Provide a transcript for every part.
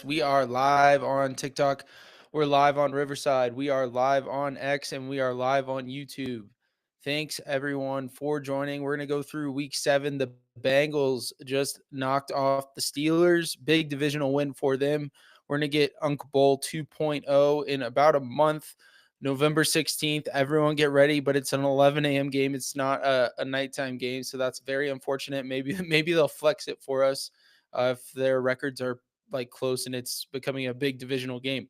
We are live on TikTok. We're live on Riverside. We are live on X and we are live on YouTube. Thanks everyone for joining. We're going to go through week 7. The Bengals just knocked off the Steelers. Big divisional win for them. We're going to get Uncle Bowl 2.0 in about a month. November 16th. Everyone get ready, but it's an 11 a.m. game. It's not a nighttime game. So that's very unfortunate. Maybe they'll flex it for us if their records are like close and it's becoming a big divisional game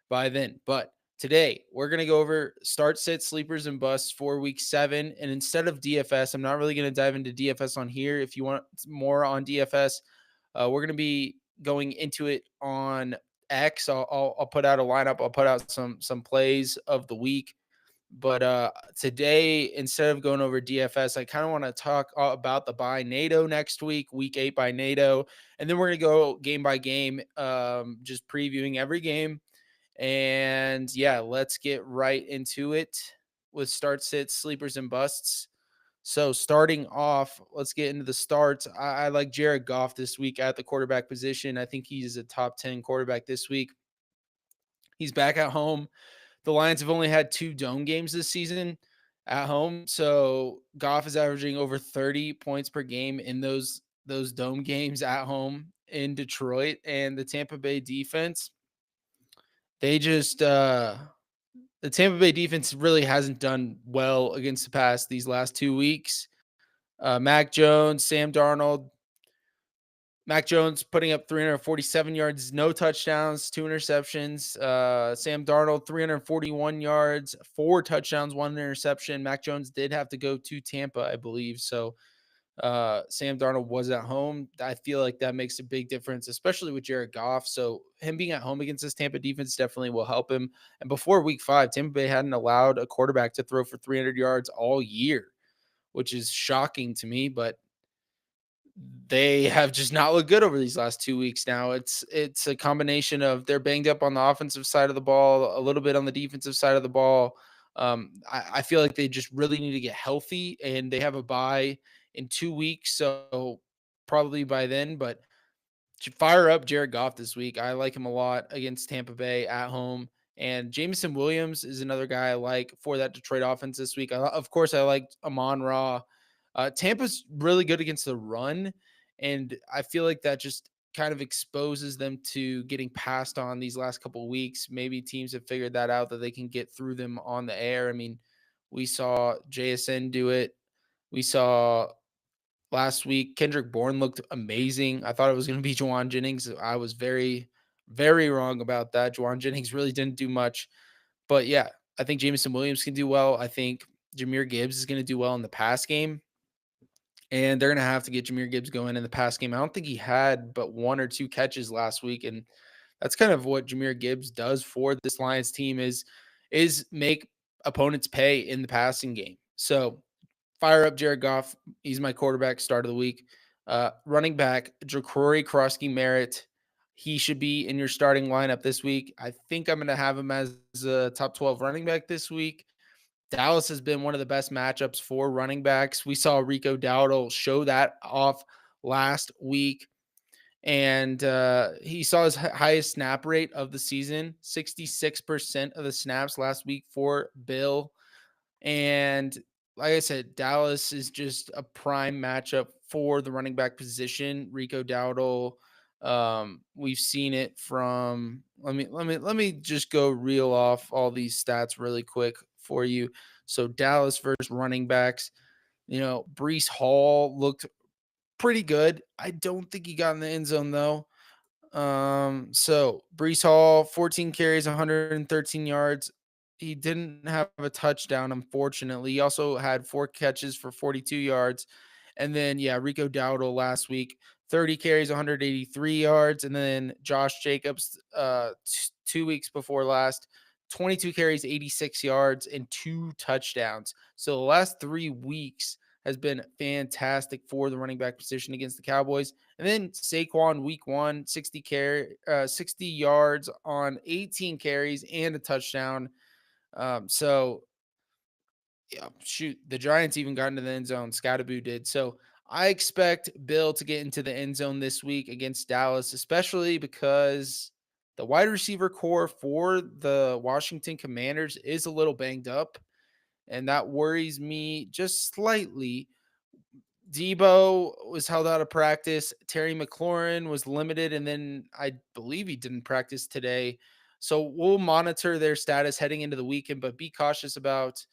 by then. But today we're going to go over start, sit, sleepers, and busts for week 7. And instead of DFS, I'm not really going to dive into DFS on here. If you want more on DFS, we're going to be going into it on X. I'll put out a lineup. I'll put out some plays of the week. But today, instead of going over DFS, I kind of want to talk about the by NATO next week 8 by NATO. And then we're going to go game by game, just previewing every game. And yeah, let's get right into it with start, sits, sleepers, and busts. So starting off, let's get into the starts. I like Jared Goff this week at the quarterback position. I think he's a top 10 quarterback this week. He's back at home. The Lions have only had 2 dome games this season at home, so Goff is averaging over 30 points per game in those dome games at home in Detroit. And the Tampa Bay defense, they just the Tampa Bay defense really hasn't done well against the pass these last 2 weeks. Mac Jones, Sam Darnold, Mac Jones putting up 347 yards, no touchdowns, 2 interceptions. Sam Darnold, 341 yards, 4 touchdowns, 1 interception. Mac Jones did have to go to Tampa, I believe. So Sam Darnold was at home. I feel like that makes a big difference, especially with Jared Goff. So him being at home against this Tampa defense definitely will help him. And before week 5, Tampa Bay hadn't allowed a quarterback to throw for 300 yards all year, which is shocking to me. But they have just not looked good over these last 2 weeks now. It's a combination of they're banged up on the offensive side of the ball, a little bit on the defensive side of the ball. I feel like they just really need to get healthy, and they have a bye in 2 weeks, so probably by then. But fire up Jared Goff this week. I like him a lot against Tampa Bay at home. And Jameson Williams is another guy I like for that Detroit offense this week. Of course, I like Amon Ra. Tampa's really good against the run, and I feel like that just kind of exposes them to getting passed on these last couple of weeks. Maybe teams have figured that out that they can get through them on the air. I mean, we saw JSN do it. We saw last week Kendrick Bourne looked amazing. I thought it was going to be Juwan Jennings. I was very, very wrong about that. Juwan Jennings really didn't do much. But yeah, I think Jameson Williams can do well. I think Jahmyr Gibbs is going to do well in the pass game. And they're going to have to get Jahmyr Gibbs going in the pass game. I don't think he had but 1 or 2 catches last week. And that's kind of what Jahmyr Gibbs does for this Lions team is make opponents pay in the passing game. So fire up Jared Goff. He's my quarterback start of the week. Running back, Jacory Krosky Merritt. He should be in your starting lineup this week. I think I'm going to have him as a top 12 running back this week. Dallas has been one of the best matchups for running backs. We saw Rico Dowdle show that off last week, and he saw his highest snap rate of the season, 66% of the snaps last week for Bill. And like I said, Dallas is just a prime matchup for the running back position. Rico Dowdle, we've seen it from. Let me just go reel off all these stats really quick for you. So Dallas versus running backs. Brees Hall looked pretty good. I don't think he got in the end zone though. So Brees Hall, 14 carries, 113 yards. He didn't have a touchdown, unfortunately. He also had 4 catches for 42 yards. And then, yeah, Rico Dowdle last week, 30 carries, 183 yards. And then Josh Jacobs, 2 weeks before last, 22 carries, 86 yards, and 2 touchdowns. So the last 3 weeks has been fantastic for the running back position against the Cowboys. And then Saquon week 1, 60 yards on 18 carries and a touchdown. So yeah, shoot, the Giants even got into the end zone. Scottaboo did. So I expect Bill to get into the end zone this week against Dallas, especially because the wide receiver core for the Washington Commanders is a little banged up, and that worries me just slightly. Debo was held out of practice. Terry McLaurin was limited, and then I believe he didn't practice today. So we'll monitor their status heading into the weekend, but be cautious about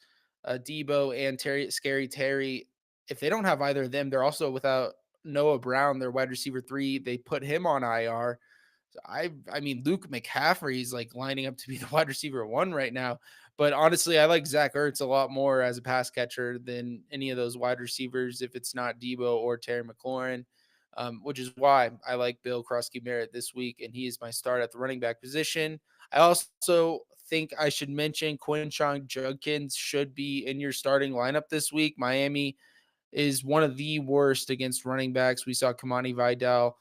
Debo and Scary Terry. If they don't have either of them, they're also without Noah Brown, their wide receiver 3. They put him on IR. So I mean, Luke McCaffrey's like lining up to be the wide receiver 1 right now. But honestly, I like Zach Ertz a lot more as a pass catcher than any of those wide receivers if it's not Debo or Terry McLaurin, which is why I like Bill Krosky Merritt this week, and he is my start at the running back position. I also think I should mention Quinshon Judkins should be in your starting lineup this week. Miami is one of the worst against running backs. We saw Kamani Vidal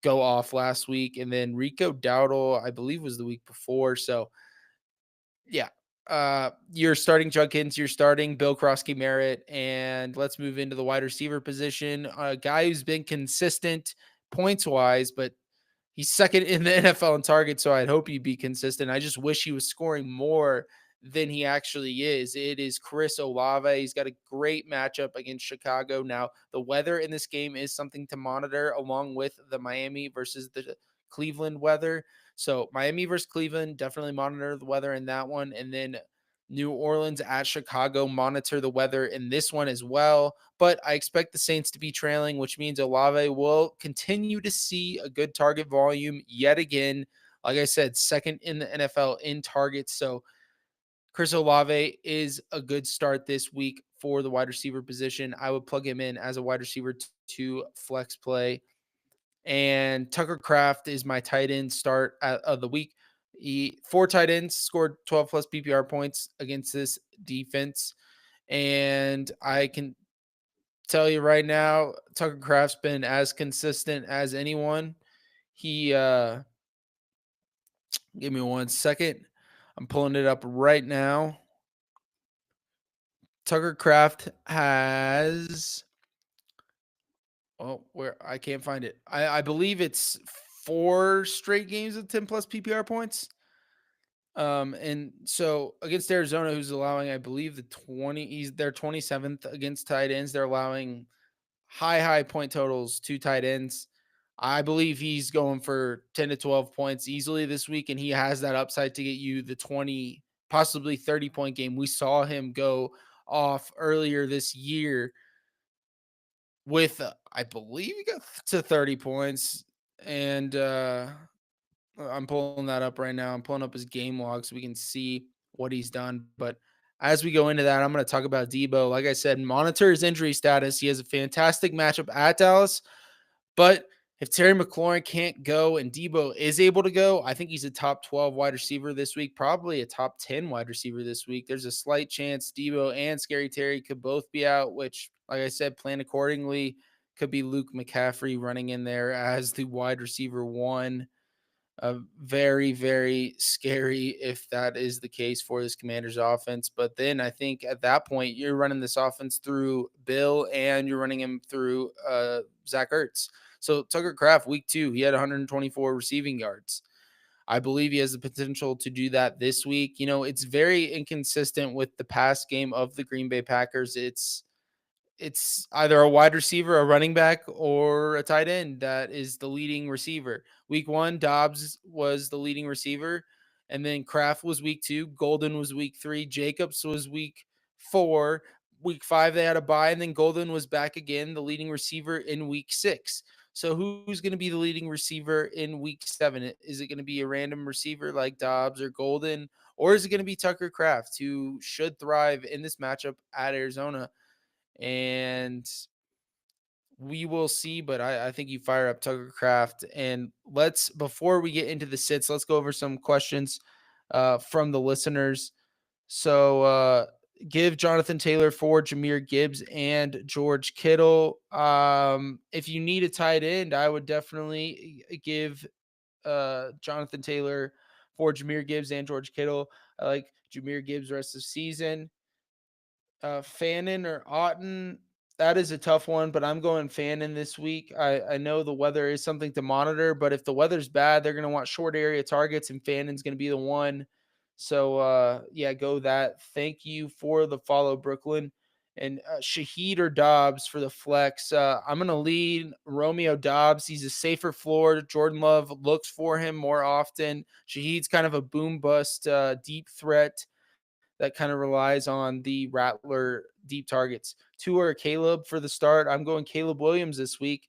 go off last week, and then Rico Dowdle, I believe, was the week before. So, yeah, you're starting Judkins, you're starting Bill Krosky Merritt, and let's move into the wide receiver position. A guy who's been consistent points wise, but he's second in the NFL in targets, so I'd hope he'd be consistent. I just wish he was scoring more than he actually is. It is Chris Olave. He's got a great matchup against Chicago. Now, the weather in this game is something to monitor along with the Miami versus the Cleveland weather. So, Miami versus Cleveland, definitely monitor the weather in that one. And then New Orleans at Chicago, monitor the weather in this one as well. But I expect the Saints to be trailing, which means Olave will continue to see a good target volume yet again. Like I said, second in the NFL in targets. So Chris Olave is a good start this week for the wide receiver position. I would plug him in as a wide receiver to flex play. And Tucker Kraft is my tight end start of the week. He 4 tight ends scored 12 plus PPR points against this defense. And I can tell you right now, Tucker Kraft's been as consistent as anyone. He give me one second. I'm pulling it up right now. Tucker Kraft has where I can't find it. I believe it's 4 straight games of 10 plus PPR points. And so against Arizona, who's allowing, I believe, he's their 27th against tight ends. They're allowing high point totals to tight ends. I believe he's going for 10 to 12 points easily this week, and he has that upside to get you the 20, possibly 30-point game. We saw him go off earlier this year with, I believe he got to 30 points. And I'm pulling that up right now. I'm pulling up his game log so we can see what he's done. But as we go into that, I'm going to talk about Debo. Like I said, monitor his injury status. He has a fantastic matchup at Dallas. But if Terry McLaurin can't go and Debo is able to go, I think he's a top 12 wide receiver this week, probably a top 10 wide receiver this week. There's a slight chance Debo and Scary Terry could both be out, which, like I said, plan accordingly. Could be Luke McCaffrey running in there as the wide receiver 1. Very scary if that is the case for this Commanders offense. But then I think at that point, you're running this offense through Bill and you're running him through Zach Ertz. So Tucker Kraft, week 2, he had 124 receiving yards. I believe he has the potential to do that this week. You know, it's very inconsistent with the pass game of the Green Bay Packers. It's either a wide receiver, a running back, or a tight end that is the leading receiver. Week 1, Dobbs was the leading receiver, and then Kraft was week 2, Golden was week 3, Jacobs was week 4. Week 5, they had a bye, and then Golden was back again, the leading receiver in week 6. So who's going to be the leading receiver in week 7? Is it going to be a random receiver like Dobbs or Golden, or is it going to be Tucker Kraft, who should thrive in this matchup at Arizona? And we will see, but I think you fire up Tucker Kraft. And before we get into the sits, let's go over some questions from the listeners. So give Jonathan Taylor for Jahmyr Gibbs and George Kittle. If you need a tight end, I would definitely give Jonathan Taylor for Jahmyr Gibbs and George Kittle. I like Jahmyr Gibbs rest of the season. Fannin or Otten, That is a tough one, but I'm going Fannin this week. I know the weather is something to monitor, but if the weather's bad, they're going to want short area targets, and Fannin's going to be the one. So, yeah, go that. Thank you for the follow, Brooklyn. And Shaheed or Dobbs for the flex. I'm going to lead Romeo Dobbs. He's a safer floor. Jordan Love looks for him more often. Shaheed's kind of a boom bust deep threat that kind of relies on the Rattler deep targets. Tua or Caleb for the start. I'm going Caleb Williams this week.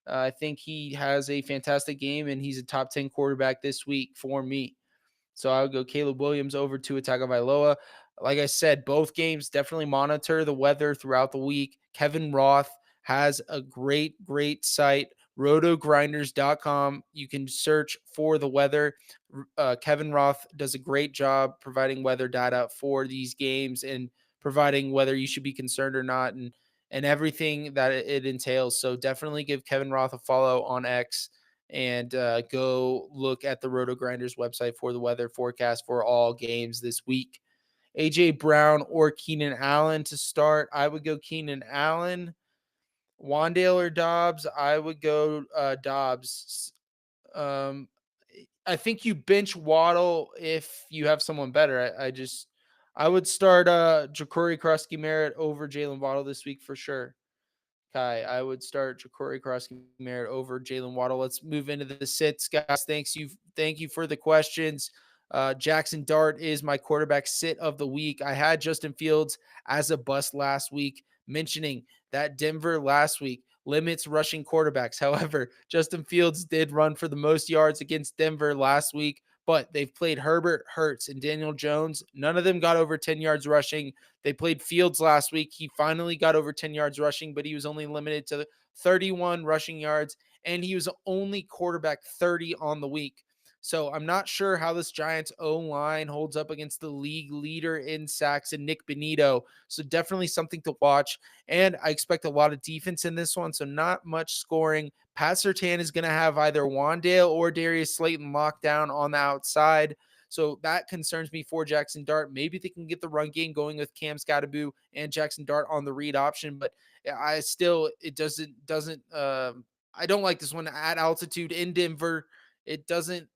I think he has a fantastic game and he's a top 10 quarterback this week for me. So I would go Caleb Williams over to Tagovailoa. Like I said, both games definitely monitor the weather throughout the week. Kevin Roth has a great site, rotogrinders.com. You can search for the weather. Kevin Roth does a great job providing weather data for these games and providing whether you should be concerned or not and everything that it entails. So definitely give Kevin Roth a follow on X and go look at the Roto Grinders website for the weather forecast for all games this week. AJ Brown or Keenan Allen to start. I would go Keenan Allen. Wandale or Dobbs. I would go Dobbs. Um, I think you bench Waddle if you have someone better. I would start Ja'Cory Krusky Merritt over Jalen Waddle this week for sure. Kai, I would start Ja'Cory Krusky Merritt over Jalen Waddle. Let's move into the sits, guys. Thank you for the questions. Jackson Dart is my quarterback sit of the week. I had Justin Fields as a bust last week, mentioning that Denver last week limits rushing quarterbacks. However, Justin Fields did run for the most yards against Denver last week, but they've played Herbert, Hurts, and Daniel Jones. None of them got over 10 yards rushing. They played Fields last week. He finally got over 10 yards rushing, but he was only limited to 31 rushing yards, and he was only quarterback 30 on the week. So I'm not sure how this Giants O line holds up against the league leader in sacks and Nick Benito. So definitely something to watch. And I expect a lot of defense in this one. So not much scoring. Pat Surtain is going to have either Wandale or Darius Slayton locked down on the outside. So that concerns me for Jackson Dart. Maybe they can get the run game going with Cam Scatterboo and Jackson Dart on the read option, but I don't like this one at altitude in Denver. It doesn't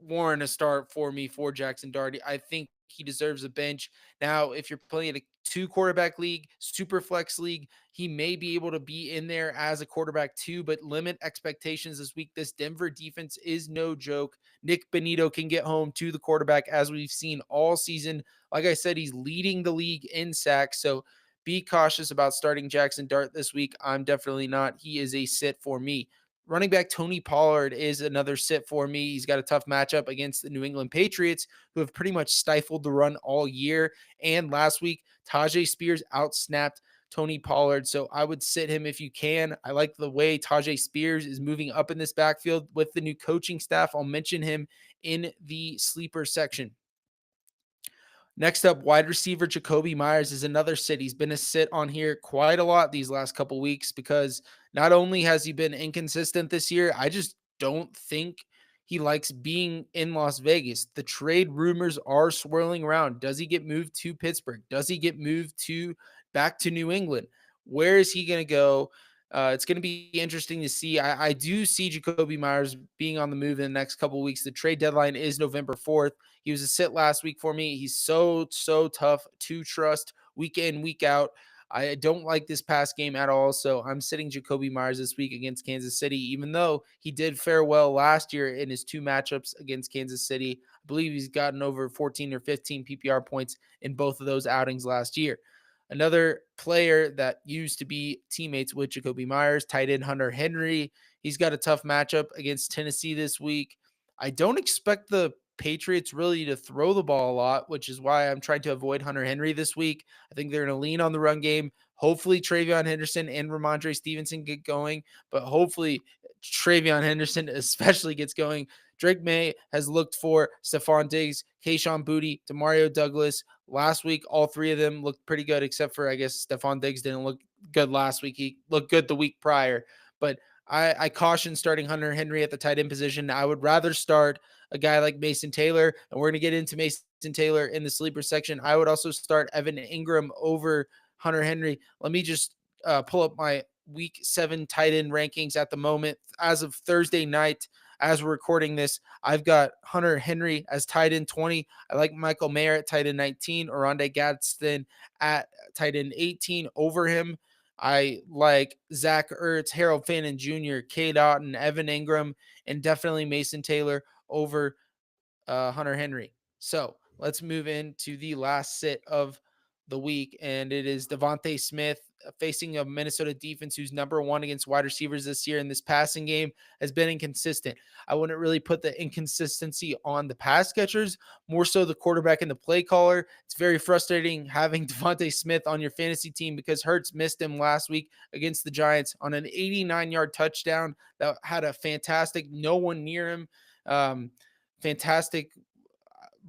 warrant a start for me for Jackson Dart. I think he deserves a bench. Now, if you're playing a two quarterback league, super flex league, he may be able to be in there as a quarterback too, but limit expectations this week. This Denver defense is no joke. Nick Benito can get home to the quarterback as we've seen all season. Like I said, he's leading the league in sacks. So be cautious about starting Jackson Dart this week. I'm definitely not. He is a sit for me. Running back Tony Pollard is another sit for me. He's got a tough matchup against the New England Patriots, who have pretty much stifled the run all year. And last week, Tajay Spears outsnapped Tony Pollard. So I would sit him if you can. I like the way Tajay Spears is moving up in this backfield with the new coaching staff. I'll mention him in the sleeper section. Next up, wide receiver Jacoby Myers is another sit. He's been a sit on here quite a lot these last couple weeks because not only has he been inconsistent this year, I just don't think he likes being in Las Vegas. The trade rumors are swirling around. Does he get moved to Pittsburgh? Does he get moved to back to New England? Where is he going to go? It's going to be interesting to see. I do see Jacoby Myers being on the move in the next couple of weeks. The trade deadline is November 4th. He was a sit last week for me. He's so tough to trust week in, week out. I don't like this past game at all. So I'm sitting Jacoby Myers this week against Kansas City, even though he did fare well last year in his two matchups against Kansas City. I believe he's gotten over 14 or 15 PPR points in both of those outings last year. Another player that used to be teammates with Jacoby Myers, tight end Hunter Henry. He's got a tough matchup against Tennessee this week. I don't expect the Patriots really to throw the ball a lot, which is why I'm trying to avoid Hunter Henry this week. I think they're going to lean on the run game. Hopefully, Travion Henderson and Ramondre Stevenson get going, but hopefully, Travion Henderson especially gets going. Drake May has looked for Stephon Diggs, Kayshon Boutte, Demario Douglas. Last week, all three of them looked pretty good, except for, I guess, Stephon Diggs didn't look good last week. He looked good the week prior. But I caution starting Hunter Henry at the tight end position. I would rather start a guy like Mason Taylor, and we're going to get into Mason Taylor in the sleeper section. I would also start Evan Ingram over Hunter Henry. pull up my week 7 tight end rankings at the moment. As of Thursday night, as we're recording this, I've got Hunter Henry as tight end 20. I like Michael Mayer at tight end 19, Oronde Gadsden at tight end 18 over him. I like Zach Ertz, Harold Fannin Jr., K. Dotton, Evan Ingram, and definitely Mason Taylor over Hunter Henry. So let's move into the last sit of the week, and it is Devontae Smith facing a Minnesota defense who's number one against wide receivers this year. In this passing game has been inconsistent. I wouldn't really put the inconsistency on the pass catchers, more so the quarterback and the play caller. It's very frustrating having Devontae Smith on your fantasy team because Hurts missed him last week against the Giants on an 89-yard touchdown that had a fantastic no one near him. Fantastic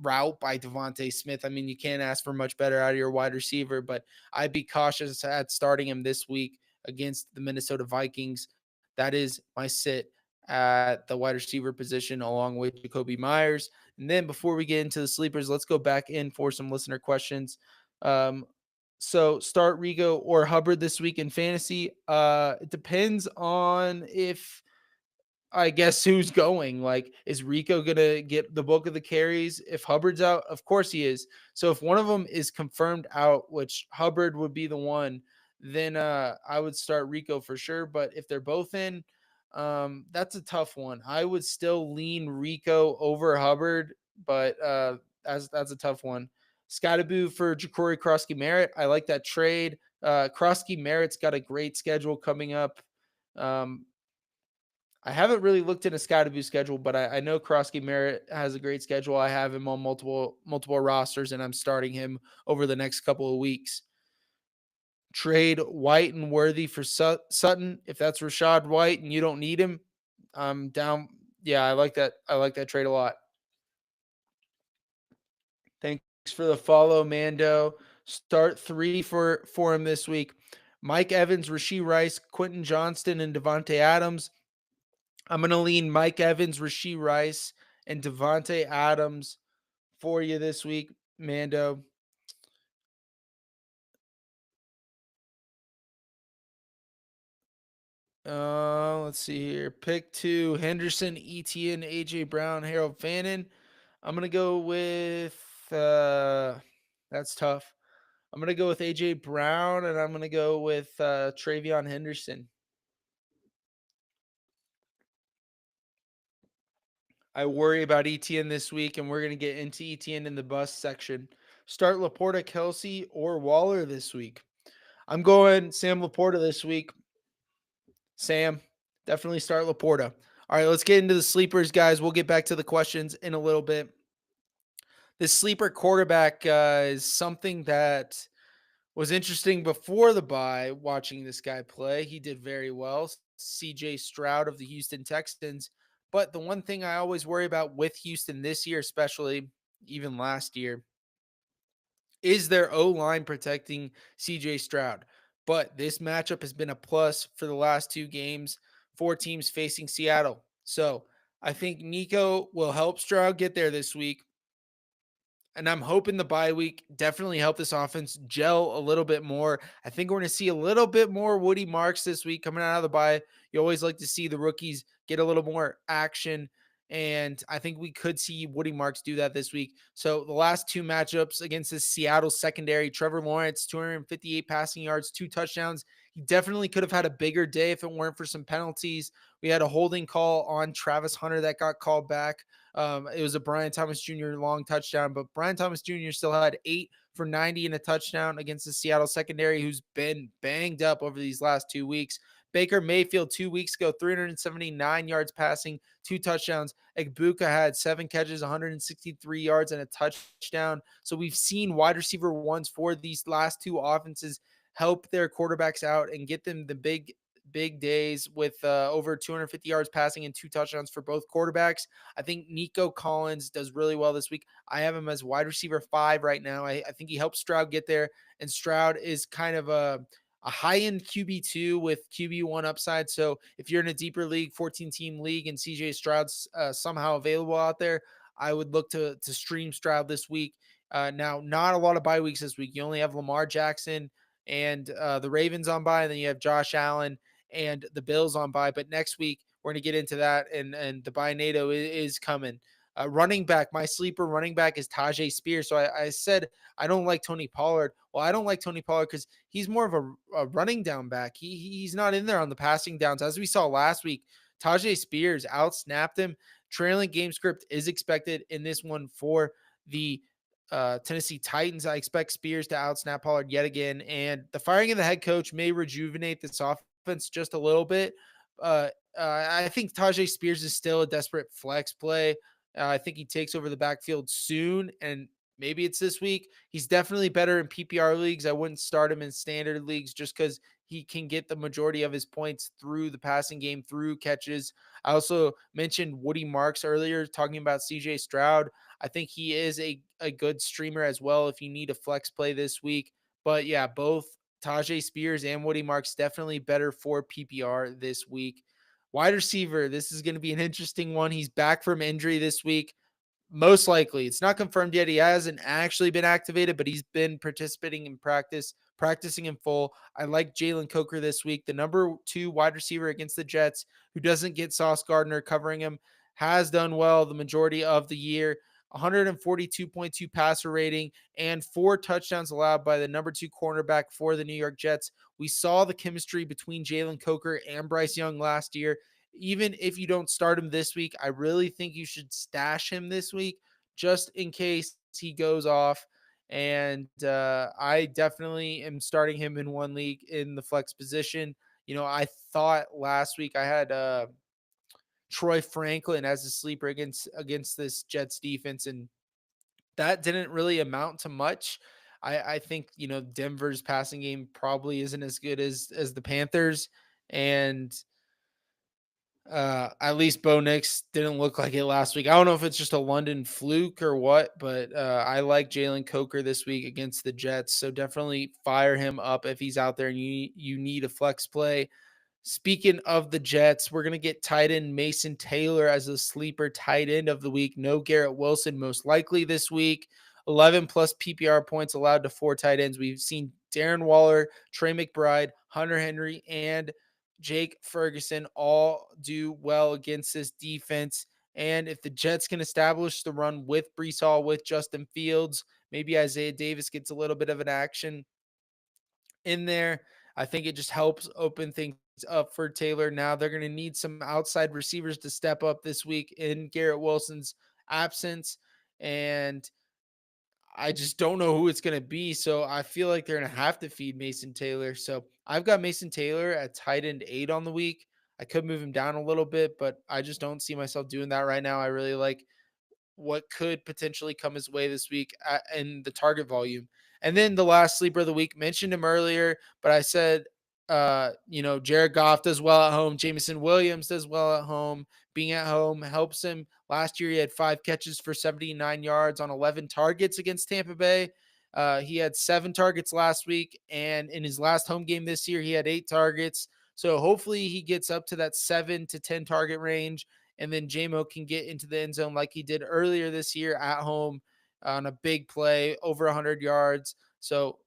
route by Devontae Smith. I mean, you can't ask for much better out of your wide receiver, but I'd be cautious at starting him this week against the Minnesota Vikings. That is my sit at the wide receiver position along with Jacoby Myers. And then before we get into the sleepers, let's go back in for some listener questions. Um, so start Rigo or Hubbard this week in fantasy. It depends on if I guess who's going. Like, is Rico gonna get the bulk of the carries if Hubbard's out? Of course he is. So if one of them is confirmed out, which Hubbard would be the one, then I would start Rico for sure. But if they're both in, that's a tough one. I would still lean Rico over Hubbard, but that's a tough one. Scottaboo for Ja'Cory Krosky Merritt. I like that trade. Krosky Merritt's got a great schedule coming up. Um, I haven't really looked into Scottaboo's schedule, but I know Krosky Merritt has a great schedule. I have him on multiple rosters, and I'm starting him over the next couple of weeks. Trade White and Worthy for Sutton. If that's Rashad White and you don't need him, I'm down. Yeah, I like that. I like that trade a lot. Thanks for the follow, Mando. Start 3 for him this week. Mike Evans, Rashee Rice, Quentin Johnston, and Devontae Adams. I'm going to lean Mike Evans, Rashee Rice, and Devontae Adams for you this week, Mando. Let's see here. Pick 2, Henderson, Etienne, AJ Brown, Harold Fannin. I'm going to go with that's tough. I'm going to go with AJ Brown, and I'm going to go with Travion Henderson. I worry about Etienne this week, and we're going to get into Etienne in the bust section. Start Laporta, Kelsey, or Waller this week. I'm going Sam Laporta this week. Sam, definitely start Laporta. All right, let's get into the sleepers, guys. We'll get back to the questions in a little bit. This sleeper quarterback is something that was interesting before the bye. Watching this guy play, he did very well. CJ Stroud of the Houston Texans. But the one thing I always worry about with Houston this year, especially even last year, is their O line protecting CJ Stroud. But this matchup has been a plus for the last 2 games, 4 teams facing Seattle. So I think Nico will help Stroud get there this week. And I'm hoping the bye week definitely help this offense gel a little bit more. I think we're going to see a little bit more Woody Marks this week coming out of the bye. You always like to see the rookies get a little more action. And I think we could see Woody Marks do that this week. So the last 2 matchups against the Seattle secondary, Trevor Lawrence, 258 passing yards, 2 touchdowns. He definitely could have had a bigger day if it weren't for some penalties. We had a holding call on Travis Hunter that got called back. It was a Brian Thomas Jr. long touchdown, but Brian Thomas Jr. still had 8 for 90 and a touchdown against the Seattle secondary, who's been banged up over these last 2 weeks. Baker Mayfield 2 weeks ago, 379 yards passing, 2 touchdowns. Egbuka had 7 catches, 163 yards, and a touchdown. So we've seen wide receiver ones for these last 2 offenses help their quarterbacks out and get them the big days with over 250 yards passing and 2 touchdowns for both quarterbacks. I think Nico Collins does really well this week. I have him as wide receiver 5 right now. I think he helps Stroud get there, and Stroud is kind of a high-end QB2 with QB1 upside. So if you're in a deeper league, 14-team league, and CJ Stroud's somehow available out there, I would look to stream Stroud this week. Now, not a lot of bye weeks this week. You only have Lamar Jackson and the Ravens on bye, and then you have Josh Allen and the Bills on bye. But next week we're going to get into that, and the bye NATO is coming. Running back, my sleeper running back is Tajay Spears. So I said I don't like Tony Pollard. Well, I don't like Tony Pollard because he's more of a running down back. He's not in there on the passing downs, as we saw last week. Tajay Spears outsnapped him. Trailing game script is expected in this one for the Tennessee Titans. I expect Spears to outsnap Pollard yet again, and the firing of the head coach may rejuvenate this offense just a little bit. I think Tajay Spears is still a desperate flex play. I think he takes over the backfield soon, and maybe it's this week. He's definitely better in PPR leagues. I wouldn't start him in standard leagues just because he can get the majority of his points through the passing game, through catches. I also mentioned Woody Marks earlier, talking about CJ Stroud. I think he is a good streamer as well if you need a flex play this week. But yeah, both Tajay Spears and Woody Marks definitely better for PPR this week. Wide receiver, this is going to be an interesting one. He's back from injury this week. Most likely. It's not confirmed yet. He hasn't actually been activated, but he's been participating in practice, practicing in full. I like Jalen Coker this week, the number 2 wide receiver against the Jets, who doesn't get Sauce Gardner covering him, has done well the majority of the year. 142.2 passer rating and 4 touchdowns allowed by the number 2 cornerback for the New York Jets. We saw the chemistry between Jalen Coker and Bryce Young last year. Even if you don't start him this week, I really think you should stash him this week just in case he goes off. And I definitely am starting him in one league in the flex position. You know, I thought last week I had Troy Franklin as a sleeper against this Jets defense, and that didn't really amount to much. I think Denver's passing game probably isn't as good as the Panthers, and at least Bo Nix didn't look like it last week. I don't know if it's just a London fluke or what, but I like Jalen Coker this week against the Jets. So definitely fire him up if he's out there and you need a flex play. Speaking of the Jets, we're going to get tight end Mason Taylor as a sleeper tight end of the week. No Garrett Wilson, most likely this week. 11 plus PPR points allowed to 4 tight ends. We've seen Darren Waller, Trey McBride, Hunter Henry, and Jake Ferguson all do well against this defense. And if the Jets can establish the run with Brees Hall, with Justin Fields, maybe Isaiah Davis gets a little bit of an action in there. I think it just helps open things up for Taylor. Now they're going to need some outside receivers to step up this week in Garrett Wilson's absence. And I just don't know who it's going to be. So I feel like they're going to have to feed Mason Taylor. So I've got Mason Taylor at tight end 8 on the week. I could move him down a little bit, but I just don't see myself doing that right now. I really like what could potentially come his way this week in the target volume. And then the last sleeper of the week, mentioned him earlier, but I said, Jared Goff does well at home. Jameson Williams does well at home. Being at home helps him. Last year, he had 5 catches for 79 yards on 11 targets against Tampa Bay. He had 7 targets last week, and in his last home game this year, he had 8 targets. So hopefully he gets up to that 7 to 10 target range, and then JMO can get into the end zone like he did earlier this year at home on a big play, over 100 yards. So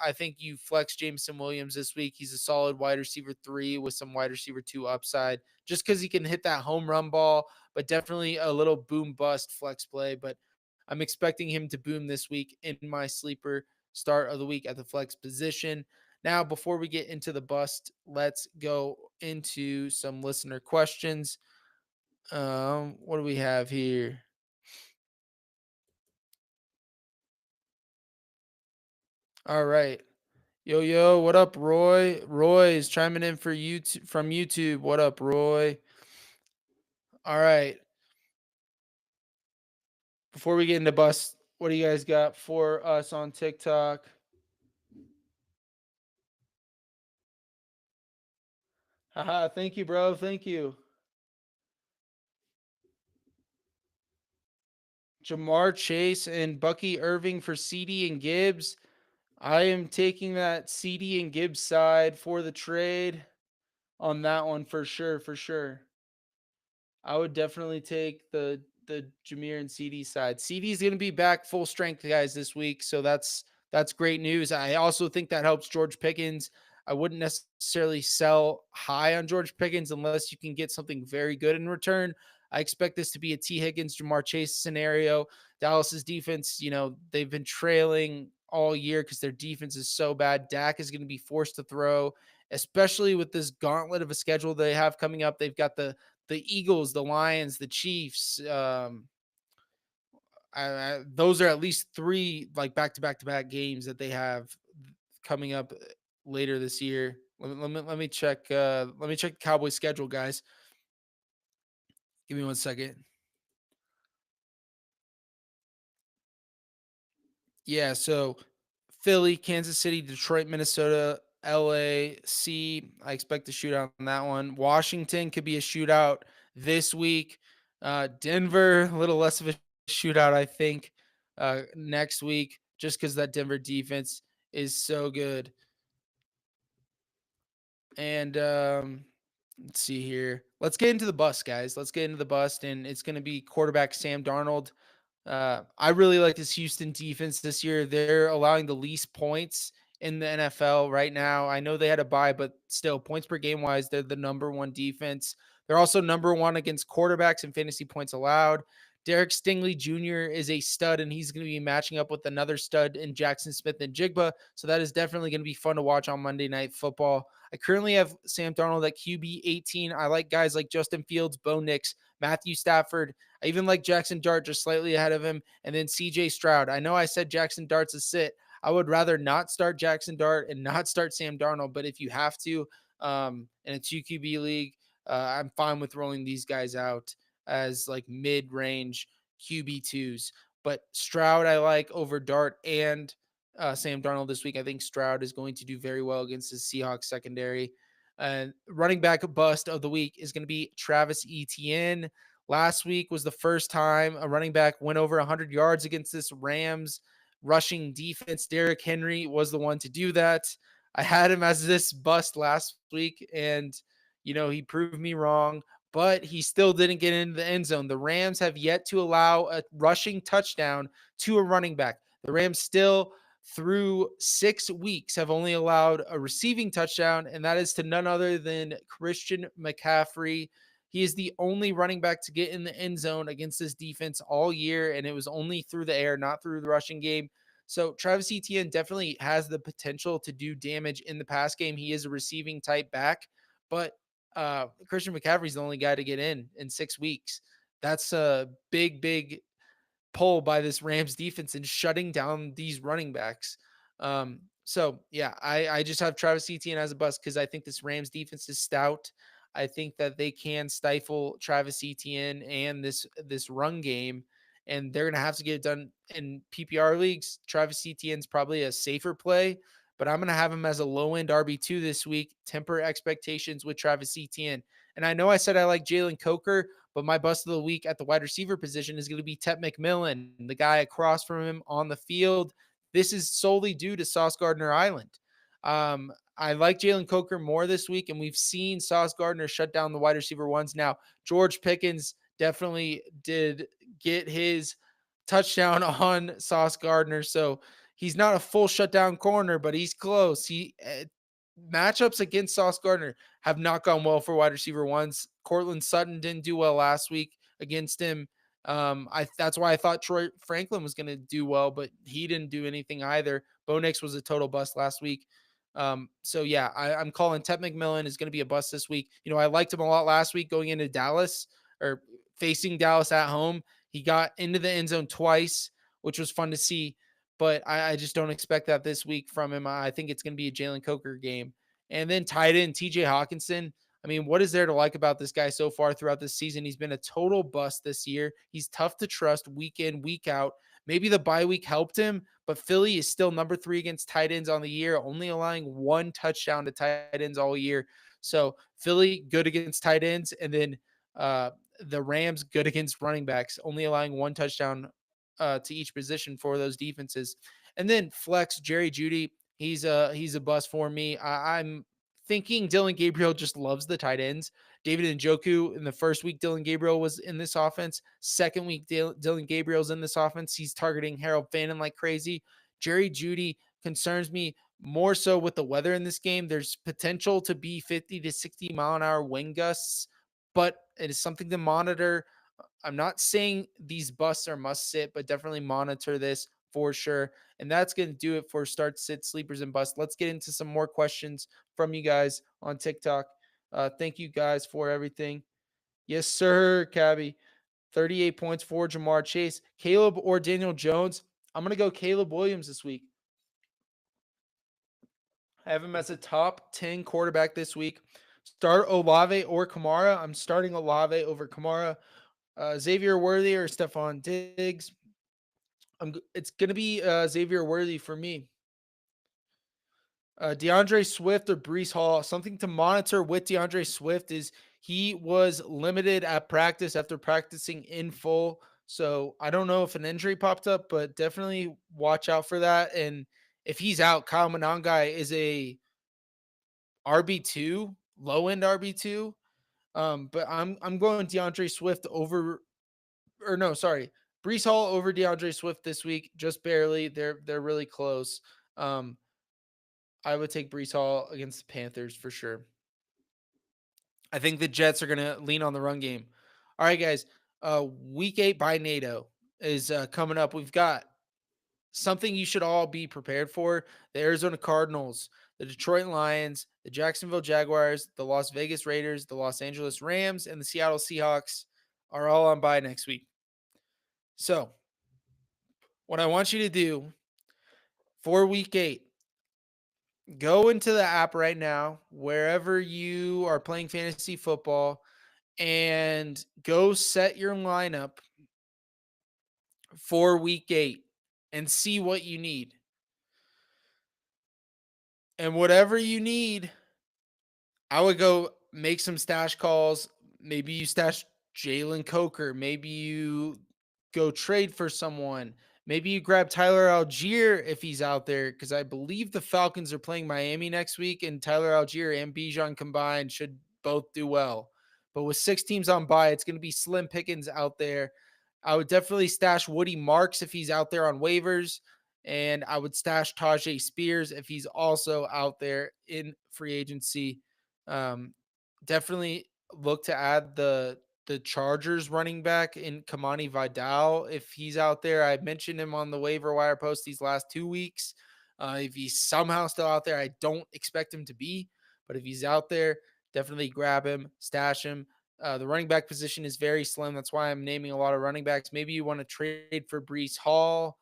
I think you flex Jameson Williams this week. He's a solid wide receiver 3 with some wide receiver 2 upside, just because he can hit that home run ball, but definitely a little boom bust flex play. But I'm expecting him to boom this week in my sleeper start of the week at the flex position. Now, before we get into the bust, let's go into some listener questions. What do we have here? All right. Yo, what up, Roy? Roy is chiming in for YouTube from YouTube. What up, Roy? All right. Before we get into bust, what do you guys got for us on TikTok? Haha, thank you, bro. Thank you. Jamar Chase and Bucky Irving for CD and Gibbs. I am taking that CD and Gibbs side for the trade on that one for sure, for sure. I would definitely take the Jameer and CD side. CD is going to be back full strength, guys, this week, so that's that's great news. I also think that helps George Pickens. I wouldn't necessarily sell high on George Pickens unless you can get something very good in return. I expect this to be a T. Higgins, Jamar Chase scenario. Dallas's defense, they've been trailing all year because their defense is so bad. Dak is going to be forced to throw, especially with this gauntlet of a schedule they have coming up. They've got the Eagles, the Lions, the Chiefs. Those are at least three like back to back games that they have coming up later this year. Let me check. Let me check the Cowboys schedule, guys. Give me 1 second. Yeah, so Philly, Kansas City, Detroit, Minnesota, LA, C. I expect a shootout on that one. Washington could be a shootout this week. Denver, a little less of a shootout, I think, next week, just because that Denver defense is so good. And let's see here. Let's get into the bust, guys. Let's get into the bust, and it's going to be quarterback Sam Darnold. I really like this Houston defense this year. They're allowing the least points in the NFL right now. I know they had a bye, but still, points per game wise, they're the number one defense. They're also number one against quarterbacks and fantasy points allowed. Derek Stingley Jr. is a stud, and he's going to be matching up with another stud in Jackson Smith and Jigba. So that is definitely going to be fun to watch on Monday Night Football. I currently have Sam Darnold at QB 18. I like guys like Justin Fields, Bo Nix, Matthew Stafford. I even like Jackson Dart just slightly ahead of him. And then CJ Stroud. I know I said Jackson Dart's a sit. I would rather not start Jackson Dart and not start Sam Darnold. But if you have to in a 2 QB league, I'm fine with rolling these guys out as like mid range QB2s. But Stroud, I like over Dart and Sam Darnold this week. I think Stroud is going to do very well against the Seahawks secondary. And running back bust of the week is going to be Travis Etienne. Last week was the first time a running back went over 100 yards against this Rams rushing defense. Derrick Henry was the one to do that. I had him as this bust last week, and he proved me wrong, but he still didn't get into the end zone. The Rams have yet to allow a rushing touchdown to a running back. The Rams still, through 6 weeks, have only allowed a receiving touchdown, and that is to none other than Christian McCaffrey. He is the only running back to get in the end zone against this defense all year, and it was only through the air, not through the rushing game. So Travis Etienne definitely has the potential to do damage in the pass game. He is a receiving type back, but Christian McCaffrey's the only guy to get in 6 weeks. That's a big pull by this Rams defense in shutting down these running backs. So yeah, I just have Travis Etienne as a bust because I think this Rams defense is stout. I think that they can stifle Travis Etienne and this run game, and they're gonna have to get it done in PPR leagues. Travis Etienne's probably a safer play, but I'm gonna have him as a low end RB2 this week. Temper expectations with Travis Etienne. And I know I said I like Jalen Coker, but my bust of the week at the wide receiver position is going to be Tet McMillan, the guy across from him on the field. This is solely due to Sauce Gardner Island. I like Jalen Coker more this week, and we've seen Sauce Gardner shut down the wide receiver ones. Now, George Pickens definitely did get his touchdown on Sauce Gardner, so he's not a full shutdown corner, but he's close. Matchups against Sauce Gardner have not gone well for wide receiver ones. Cortland Sutton didn't do well last week against him. That's why I thought Troy Franklin was going to do well, but he didn't do anything either. Bo Nix was a total bust last week. So yeah, I'm calling Tet McMillan is going to be a bust this week. I liked him a lot last week going into Dallas or facing Dallas at home. He got into the end zone twice, which was fun to see, but I just don't expect that this week from him. I think it's going to be a Jalen Coker game. And then tight end TJ Hawkinson. I mean, what is there to like about this guy so far throughout this season? He's been a total bust this year. He's tough to trust week in, week out. Maybe the bye week helped him, but Philly is still number 3 against tight ends on the year, only allowing 1 touchdown to tight ends all year. So Philly good against tight ends, and then the Rams good against running backs, only allowing 1 touchdown to each position for those defenses. And then flex Jerry Jeudy, he's a bust for me. I'm thinking Dylan Gabriel just loves the tight ends. David Njoku in the first week, Dylan Gabriel was in this offense. Second week, Dylan Gabriel's in this offense. He's targeting Harold Fannin like crazy. Jerry Judy concerns me more so with the weather in this game. There's potential to be 50 to 60-mile-an-hour wind gusts, but it is something to monitor. I'm not saying these busts are must sit, but definitely monitor this for sure. And that's going to do it for start, sit, sleepers, and busts. Let's get into some more questions from you guys on TikTok. Thank you guys for everything. Yes, sir, Cabby. 38 points for Jamar Chase. Caleb or Daniel Jones? I'm going to go Caleb Williams this week. I have him as a top 10 quarterback this week. Start Olave or Kamara. I'm starting Olave over Kamara. Xavier Worthy or Stephon Diggs. It's going to be Xavier Worthy for me. DeAndre Swift or Brees Hall. Something to monitor with DeAndre Swift is he was limited at practice after practicing in full. So I don't know if an injury popped up, but definitely watch out for that. And if he's out, Kyle Monangai is a RB2, low end RB2. But I'm going DeAndre Swift over, or no, sorry, Brees Hall over DeAndre Swift this week, just barely. They're really close. Um, I would take Brees Hall against the Panthers for sure. I think the Jets are going to lean on the run game. All right, guys. Week 8 by NATO is coming up. We've got something you should all be prepared for. The Arizona Cardinals, the Detroit Lions, the Jacksonville Jaguars, the Las Vegas Raiders, the Los Angeles Rams, and the Seattle Seahawks are all on bye next week. So, what I want you to do for week 8, go into the app right now, wherever you are playing fantasy football, and go set your lineup for week 8 and see what you need. And whatever you need, I would go make some stash calls. Maybe you stash Jalen Coker. Maybe you go trade for someone. Maybe you grab Tyler Algier if he's out there, because I believe the Falcons are playing Miami next week, and Tyler Algier and Bijan combined should both do well. But with 6 teams on bye, it's going to be slim pickings out there. I would definitely stash Woody Marks if he's out there on waivers, and I would stash Tajay Spears if he's also out there in free agency. Um, Definitely look to add the Chargers running back in Kamani Vidal if he's out there. I mentioned him on the waiver wire post these last 2 weeks. If he's somehow still out there, I don't expect him to be, but if he's out there, definitely grab him, stash him. The running back position is very slim. That's why I'm naming a lot of running backs. Maybe you want to trade for Brees Hall.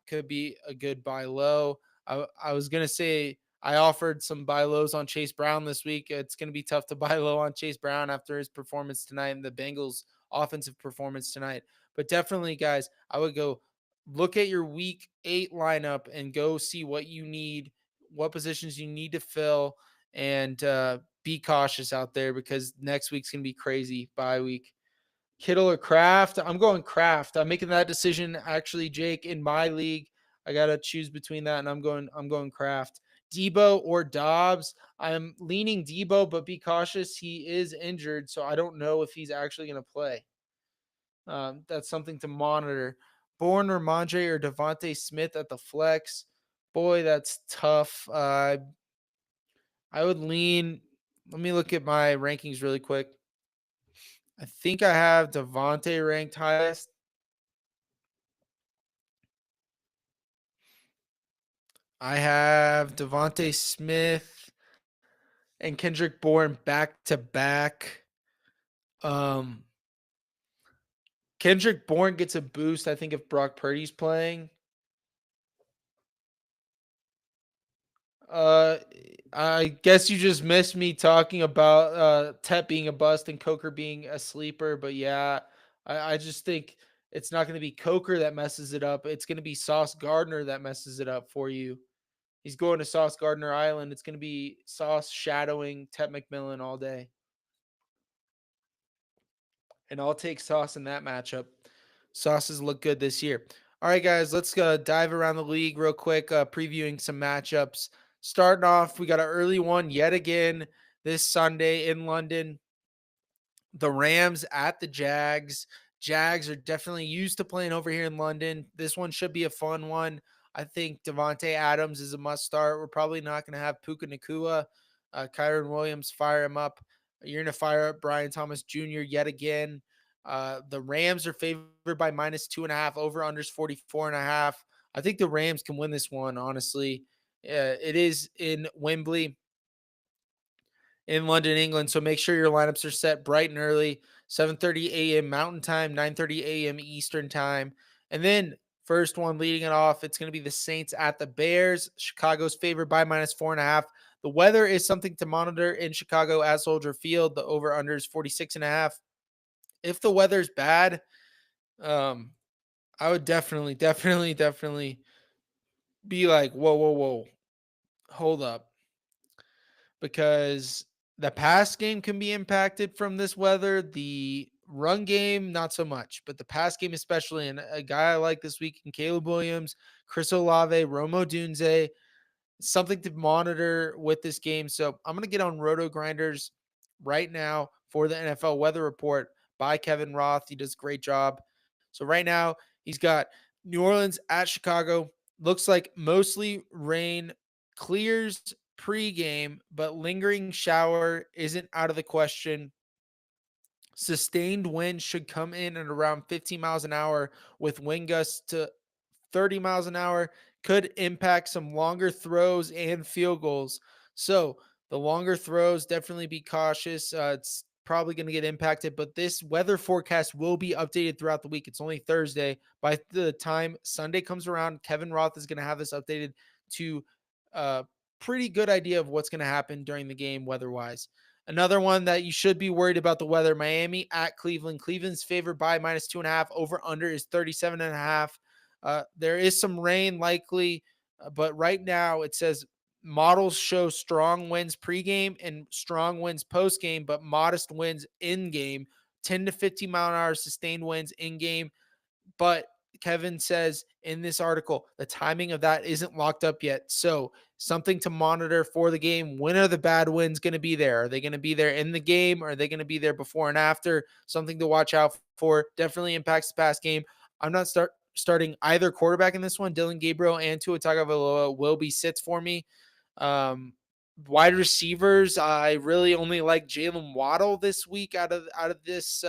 Could be a good buy low. I was going to say I offered some buy lows on Chase Brown this week. It's going to be tough to buy low on Chase Brown after his performance tonight and the Bengals' offensive performance tonight. But definitely, guys, I would go look at your week 8 lineup and go see what you need, what positions you need to fill, and be cautious out there because next week's going to be crazy bye week. Kittle or Kraft? I'm going Kraft. I'm making that decision actually, Jake, in my league. I gotta choose between that, and I'm going Kraft. Debo or Dobbs? I'm leaning Debo, but be cautious. He is injured, so I don't know if he's actually gonna play. That's something to monitor. Bourne or Mondre or Devontae Smith at the flex? Boy, that's tough. I would lean. Let me look at my rankings really quick. I think I have Devontae ranked highest. I have Devontae Smith and Kendrick Bourne back to back. Um, Kendrick Bourne gets a boost, I think, if Brock Purdy's playing. Uh, I guess you just missed me talking about Tep being a bust and Coker being a sleeper, but yeah, I just think it's not going to be Coker that messes it up. It's going to be Sauce Gardner that messes it up for you. He's going to Sauce Gardner Island. It's going to be Sauce shadowing Tep McMillan all day. And I'll take Sauce in that matchup. Sauces look good this year. All right, guys, let's dive around the league real quick, previewing some matchups. Starting off, we got an early one yet again this Sunday in London. The Rams at the Jags. Jags are definitely used to playing over here in London. This one should be a fun one. I think Devontae Adams is a must start. We're probably not going to have Puka Nakua. Kyron Williams, fire him up. You're going to fire up Brian Thomas Jr. yet again. The Rams are favored by -2.5. Over unders 44.5. I think the Rams can win this one, honestly. It is in Wembley in London, England. So make sure your lineups are set bright and early, 7:30 a.m. Mountain Time, 9:30 a.m. Eastern Time. And then first one leading it off, it's going to be the Saints at the Bears. Chicago's favored by -4.5. The weather is something to monitor in Chicago at Soldier Field. The over under is 46.5. If the weather's bad, um, I would definitely be like, whoa, whoa, whoa, hold up, because the pass game can be impacted from this weather. The run game, not so much, but the pass game, especially. And a guy I like this week in Caleb Williams, Chris Olave, Romo Dunze, something to monitor with this game. So I'm going to get on Roto Grinders right now for the NFL weather report by Kevin Roth. He does a great job. So right now he's got New Orleans at Chicago. Looks like mostly rain, clears pregame, but lingering shower isn't out of the question. Sustained wind should come in at around 15 miles an hour with wind gusts to 30 miles an hour, could impact some longer throws and field goals. So the longer throws, definitely be cautious. It's probably going to get impacted, but this weather forecast will be updated throughout the week. It's only Thursday. By the time Sunday comes around, Kevin Roth is going to have this updated to a pretty good idea of what's going to happen during the game weather-wise. Another one that you should be worried about the weather, Miami at Cleveland. Cleveland's favored by -2.5. Over under is 37.5. There is some rain likely, but right now it says models show strong winds pregame and strong winds postgame, but modest winds in game, 10 to 15 mile an hour sustained winds in game. But Kevin says in this article, the timing of that isn't locked up yet. So something to monitor for the game. When are the bad winds going to be there? Are they going to be there in the game? Or are they going to be there before and after? Something to watch out for. Definitely impacts the pass game. I'm not starting either quarterback in this one. Dylan Gabriel and Tua Tagovailoa will be sits for me. Um, Wide receivers, I really only like Jalen Waddle this week out of this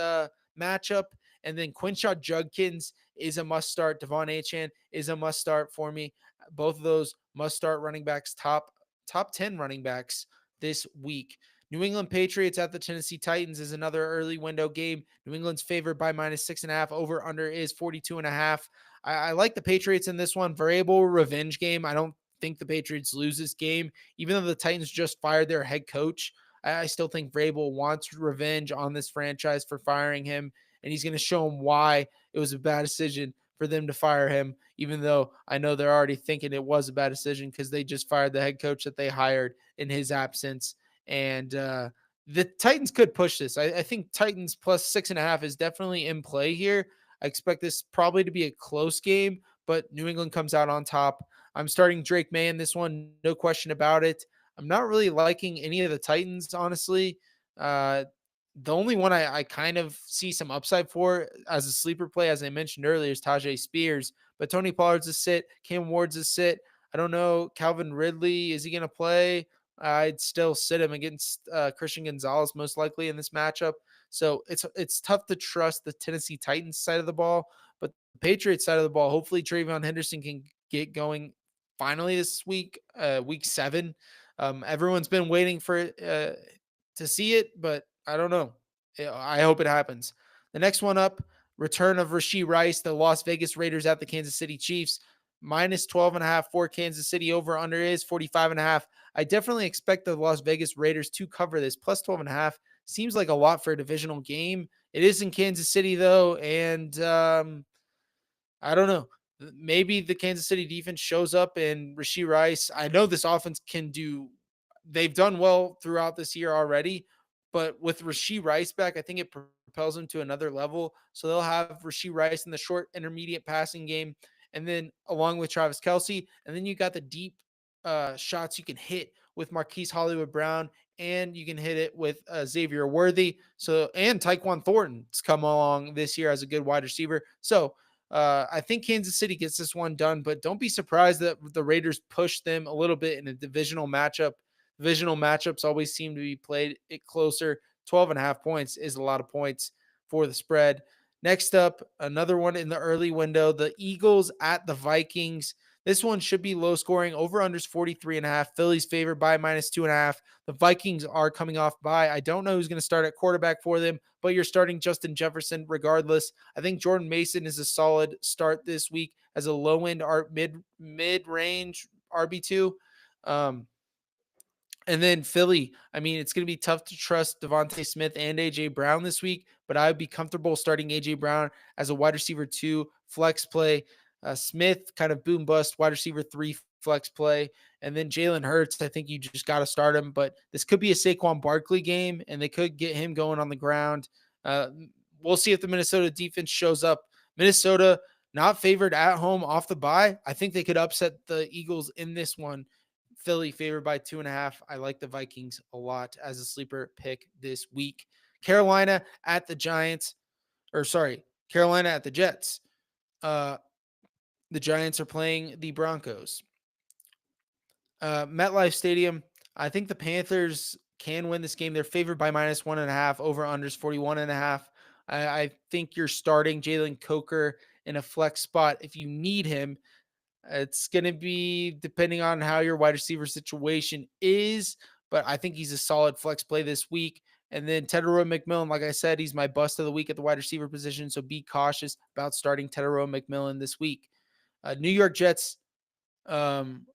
matchup. And then Quinshot Judkins is a must start. Devon Achane is a must start for me. Both of those must start running backs, top 10 running backs this week. New England Patriots at the Tennessee Titans is another early window game. New England's favored by -6.5. Over under is 42.5. I like the Patriots in this one. Variable revenge game. I don't think the Patriots lose this game, even though the Titans just fired their head coach. I still think Vrabel wants revenge on this franchise for firing him, and he's going to show them why it was a bad decision for them to fire him, even though I know they're already thinking it was a bad decision because they just fired the head coach that they hired in his absence. And the Titans could push this. I think Titans plus 6.5 is definitely in play here. I expect this probably to be a close game, but New England comes out on top. I'm starting Drake May in this one, no question about it. I'm not really liking any of the Titans, honestly. Uh, the only one I kind of see some upside for as a sleeper play, as I mentioned earlier, is Tajay Spears. But Tony Pollard's a sit. Cam Ward's a sit. I don't know. Calvin Ridley, is he going to play? I'd still sit him against Christian Gonzalez most likely in this matchup. So it's tough to trust the Tennessee Titans side of the ball, but the Patriots side of the ball, hopefully TreVeyon Henderson can get going finally this week, week 7. Everyone's been waiting for to see it, but I don't know. I hope it happens. The next one up, return of Rashee Rice, the Las Vegas Raiders at the Kansas City Chiefs. -12.5 for Kansas City. Over under is 45.5. I definitely expect the Las Vegas Raiders to cover this. Plus 12.5 seems like a lot for a divisional game. It is in Kansas City though, and I don't know. Maybe the Kansas City defense shows up and Rashee Rice. I know this offense can do. They've done well throughout this year already, but with Rashee Rice back, I think it propels them to another level. So they'll have Rashee Rice in the short, intermediate passing game, and then along with Travis Kelsey, and then you got the deep shots you can hit with Marquise Hollywood Brown, and you can hit it with Xavier Worthy. So and Tyquan Thornton's come along this year as a good wide receiver. So I think Kansas City gets this one done, but don't be surprised that the Raiders push them a little bit in a divisional matchup. Divisional matchups always seem to be played it closer. 12.5 points is a lot of points for the spread. Next up, another one in the early window, the Eagles at the Vikings. This one should be low scoring. Over unders 43.5. Philly's favored by -2.5. The Vikings are coming off bye. I don't know who's going to start at quarterback for them, but you're starting Justin Jefferson regardless. I think Jordan Mason is a solid start this week as a low end mid range RB2. Um, and then Philly, I mean, it's going to be tough to trust Devontae Smith and AJ Brown this week, but I would be comfortable starting AJ Brown as a wide receiver 2 flex play. Smith, kind of boom bust wide receiver 3 flex play. And then Jalen Hurts, I think you just got to start him, but this could be a Saquon Barkley game, and they could get him going on the ground. Uh, we'll see if the Minnesota defense shows up. Minnesota, not favored at home off the bye. I think they could upset the Eagles in this one. Philly favored by 2.5. I like the Vikings a lot as a sleeper pick this week. Carolina at the Giants, or sorry, Carolina at the Jets. Uh, the Giants are playing the Broncos. MetLife Stadium. I think the Panthers can win this game. They're favored by -1.5. Over unders 41.5. I think you're starting Jalen Coker in a flex spot if you need him. It's going to be depending on how your wide receiver situation is, but I think he's a solid flex play this week. And then Tedero McMillan, like I said, he's my bust of the week at the wide receiver position. So be cautious about starting Tedero McMillan this week. New York Jets, um,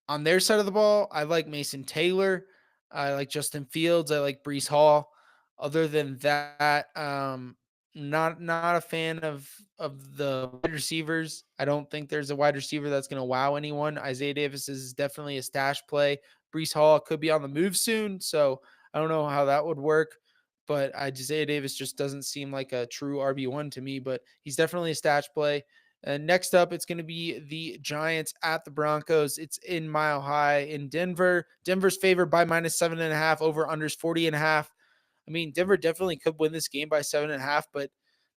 on their side of the ball, I like Mason Taylor. I like Justin Fields. I like Brees Hall. Other than that, not a fan of the wide receivers. I don't think there's a wide receiver that's going to wow anyone. Isaiah Davis is definitely a stash play. Brees Hall could be on the move soon, so I don't know how that would work. But Isaiah Davis just doesn't seem like a true RB1 to me, but he's definitely a stash play. And next up, it's going to be the Giants at the Broncos. It's in Mile High in Denver. Denver's favored by -7.5. Over unders 40.5. I mean, Denver definitely could win this game by 7.5, but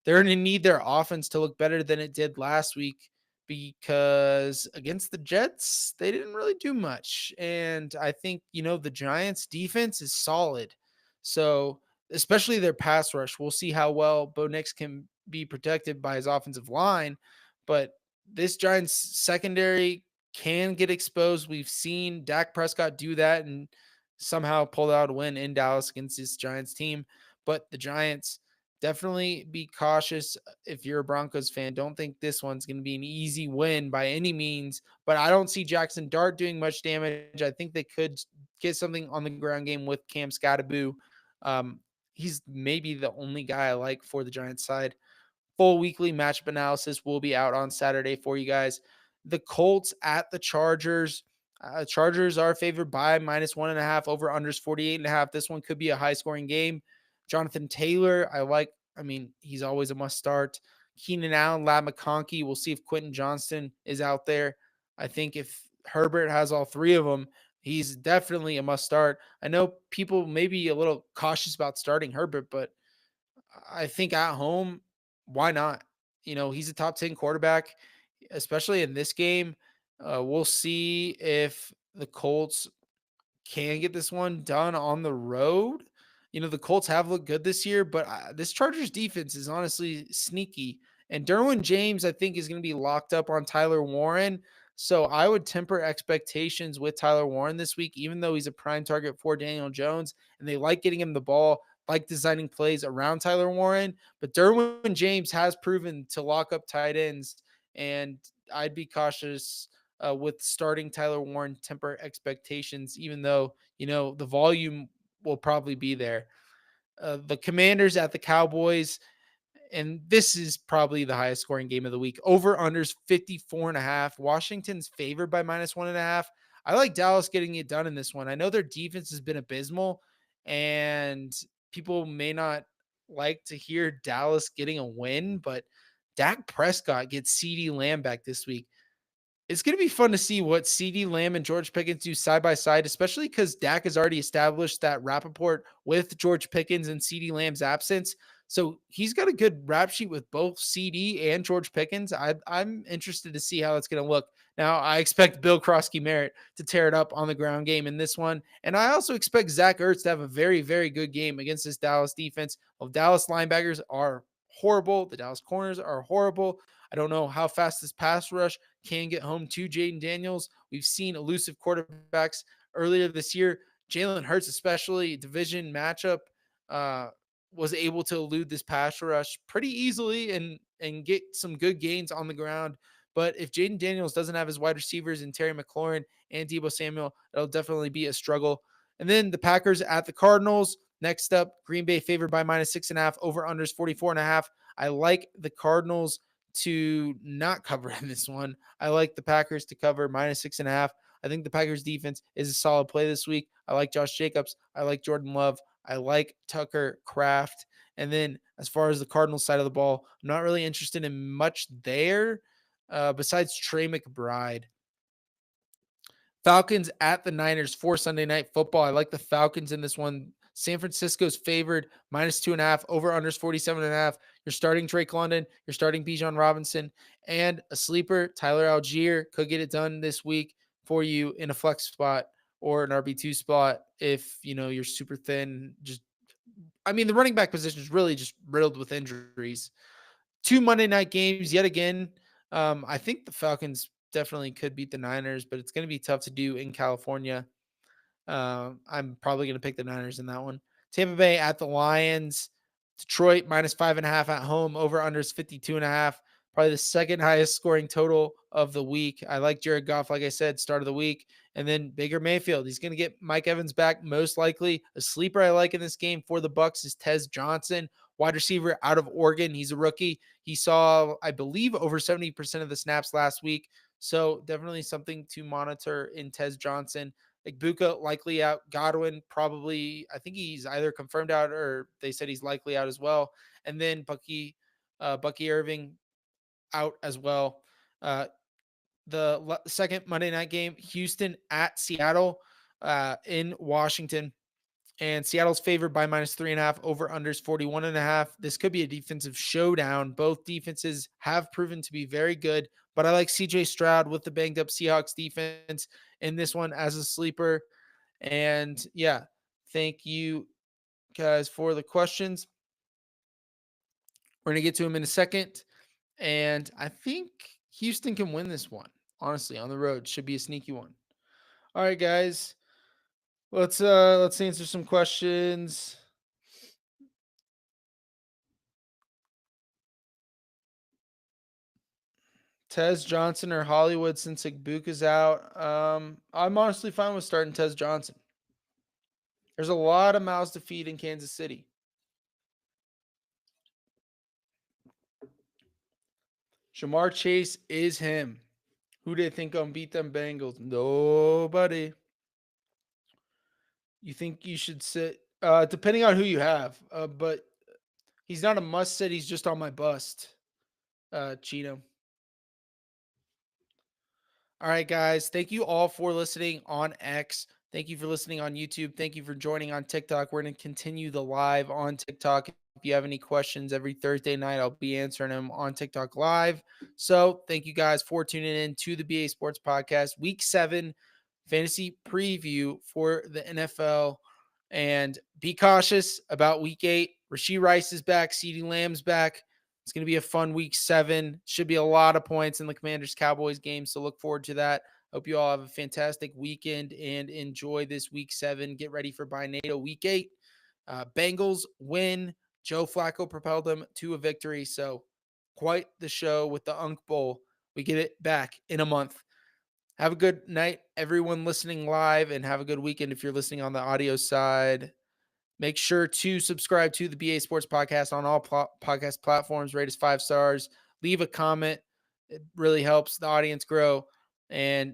they're going to need their offense to look better than it did last week because against the Jets, they didn't really do much. And I think, the Giants defense is solid. So, especially their pass rush, we'll see how well Bo Nix can be protected by his offensive line. But this Giants secondary can get exposed. We've seen Dak Prescott do that and somehow pulled out a win in Dallas against this Giants team. But the Giants, definitely be cautious if you're a Broncos fan. Don't think this one's going to be an easy win by any means. But I don't see Jackson Dart doing much damage. I think they could get something on the ground game with Cam Scattaboo. He's maybe the only guy I like for the Giants side. Full weekly matchup analysis will be out on Saturday for you guys. The Colts at the Chargers. Chargers are favored by -1.5. Over unders 48.5. This one could be a high scoring game. Jonathan Taylor, I like. I mean, he's always a must start. Keenan Allen, Lab McConkey. We'll see if Quentin Johnston is out there. I think if Herbert has all three of them, he's definitely a must start. I know people may be a little cautious about starting Herbert, but I think at home, why not? He's a top 10 quarterback, especially in this game. We'll see if the Colts can get this one done on the road. The Colts have looked good this year, but this Chargers defense is honestly sneaky. And Derwin James, I think, is going to be locked up on Tyler Warren. So I would temper expectations with Tyler Warren this week, even though he's a prime target for Daniel Jones. And they like getting him the ball, like designing plays around Tyler Warren. But Derwin James has proven to lock up tight ends. And I'd be cautious with starting Tyler Warren, temper expectations, even though, the volume will probably be there. The Commanders at the Cowboys, and this is probably the highest scoring game of the week. Over unders 54.5. Washington's favored by -1.5. I like Dallas getting it done in this one. I know their defense has been abysmal, and people may not like to hear Dallas getting a win, but Dak Prescott gets CeeDee Lamb back this week. It's going to be fun to see what CeeDee Lamb and George Pickens do side by side, especially because Dak has already established that rapport with George Pickens and CeeDee Lamb's absence. So he's got a good rap sheet with both CD and George Pickens. I'm interested to see how it's going to look. Now, I expect Bill Krosky Merritt to tear it up on the ground game in this one. And I also expect Zach Ertz to have a very, very good game against this Dallas defense. Well, Dallas linebackers are horrible. The Dallas corners are horrible. I don't know how fast this pass rush can get home to Jaden Daniels. We've seen elusive quarterbacks earlier this year. Jalen Hurts, especially division matchup, uh, was able to elude this pass rush pretty easily and get some good gains on the ground. But if Jaden Daniels doesn't have his wide receivers in Terry McLaurin and Debo Samuel, it'll definitely be a struggle. And then the Packers at the Cardinals. Next up, Green Bay favored by -6.5, over unders 44.5. I like the Cardinals to not cover in this one. I like the Packers to cover -6.5. I think the Packers defense is a solid play this week. I like Josh Jacobs. I like Jordan Love. I like Tucker Kraft. And then as far as the Cardinals side of the ball, I'm not really interested in much there besides Trey McBride. Falcons at the Niners for Sunday Night Football. I like the Falcons in this one. San Francisco's favored -2.5, over unders 47.5. You're starting Drake London, you're starting Bijan Robinson, and a sleeper, Tyler Algier, could get it done this week for you in a flex spot or an RB2 spot if you're super thin. The running back position is really just riddled with injuries. Two Monday night games yet again. I think the Falcons definitely could beat the Niners, but it's going to be tough to do in California. I'm probably going to pick the Niners in that one. Tampa Bay at the Lions. Detroit -5.5 at home. Over unders 52.5. Probably the second highest scoring total of the week. I like Jared Goff, like I said, start of the week. And then Baker Mayfield. He's going to get Mike Evans back most likely. A sleeper I like in this game for the Bucs is Tez Johnson, wide receiver out of Oregon. He's a rookie. He saw, I believe, over 70% of the snaps last week. So definitely something to monitor in Tez Johnson. Like Buka likely out. Godwin probably, I think he's either confirmed out or they said he's likely out as well. And then Bucky Irving out as well. Uh, the second Monday night game, Houston at Seattle in Washington. And Seattle's favored by -3.5, over unders 41.5. This could be a defensive showdown. Both defenses have proven to be very good, but I like CJ Stroud with the banged up Seahawks defense in this one as a sleeper. And yeah, thank you guys for the questions. We're going to get to them in a second. And I think Houston can win this one. Honestly, on the road should be a sneaky one. All right, guys. Let's answer some questions. Tez Johnson or Hollywood since Igbuka's out. I'm honestly fine with starting Tez Johnson. There's a lot of mouths to feed in Kansas City. Jamar Chase is him. Who do you think gonna beat them Bengals? Nobody. You think you should sit? Depending on who you have, but he's not a must sit. He's just on my bust. Chino. All right, guys. Thank you all for listening on X. Thank you for listening on YouTube. Thank you for joining on TikTok. We're going to continue the live on TikTok. If you have any questions every Thursday night, I'll be answering them on TikTok live. So thank you guys for tuning in to the BA Sports Podcast, Week 7 fantasy preview for the NFL. And be cautious about Week 8. Rasheed Rice is back. CeeDee Lamb's back. It's going to be a fun Week 7. Should be a lot of points in the Commanders-Cowboys game, so look forward to that. Hope you all have a fantastic weekend and enjoy this Week 7. Get ready for Buy NATO Week 8. Bengals win. Joe Flacco propelled them to a victory, so quite the show with the Unk Bowl. We get it back in a month. Have a good night, everyone listening live, and have a good weekend if you're listening on the audio side. Make sure to subscribe to the BA Sports Podcast on all podcast platforms. Rate us 5 stars. Leave a comment. It really helps the audience grow. And